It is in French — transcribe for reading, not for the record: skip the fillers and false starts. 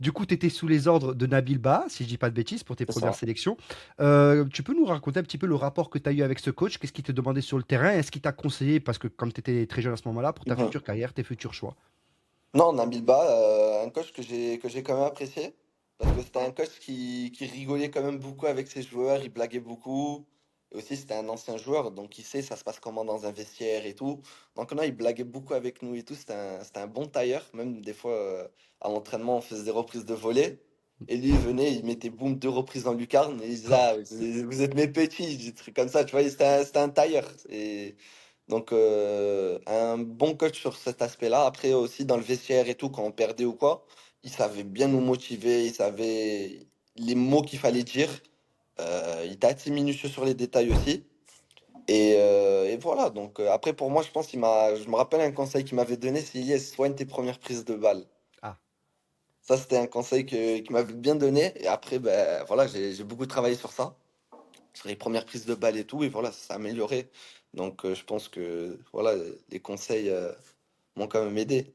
Du coup, tu étais sous les ordres de Nabil Bah, si je dis pas de bêtises, pour tes C'est premières ça. sélections. Tu peux nous raconter un petit peu le rapport que tu as eu avec ce coach? Qu'est-ce qu'il te demandait sur le terrain? Est-ce qu'il t'a conseillé, parce que comme tu étais très jeune à ce moment-là, pour ta Mhm. future carrière, tes futurs choix? Non, Nabil Ba, un coach que j'ai quand même apprécié. Parce que c'était un coach qui rigolait quand même beaucoup avec ses joueurs, il blaguait beaucoup. Et aussi, c'était un ancien joueur, donc il sait ça se passe comment dans un vestiaire et tout. Donc non, il blaguait beaucoup avec nous et tout. C'était un bon tailleur. Même des fois, à l'entraînement, on faisait des reprises de volée. Et lui, il venait, il mettait boum, 2 reprises en lucarne. Et il disait, Ah, ah, vous êtes mes petits, des trucs comme ça. Tu vois, c'était un tailleur. Et donc, un bon coach sur cet aspect-là. Après, aussi, dans le vestiaire et tout, quand on perdait ou quoi, il savait bien nous motiver, il savait les mots qu'il fallait dire. Il était assez minutieux sur les détails aussi. Et voilà. Donc, après, pour moi, je pense je me rappelle un conseil qu'il m'avait donné, c'est Yes, soigne tes premières prises de balles. ah. Ça, c'était un conseil qu'il m'avait bien donné. Et après, ben, voilà, j'ai beaucoup travaillé sur les premières prises de balles et tout. Et voilà, ça s'est amélioré. Donc, je pense que voilà, les conseils m'ont quand même aidé.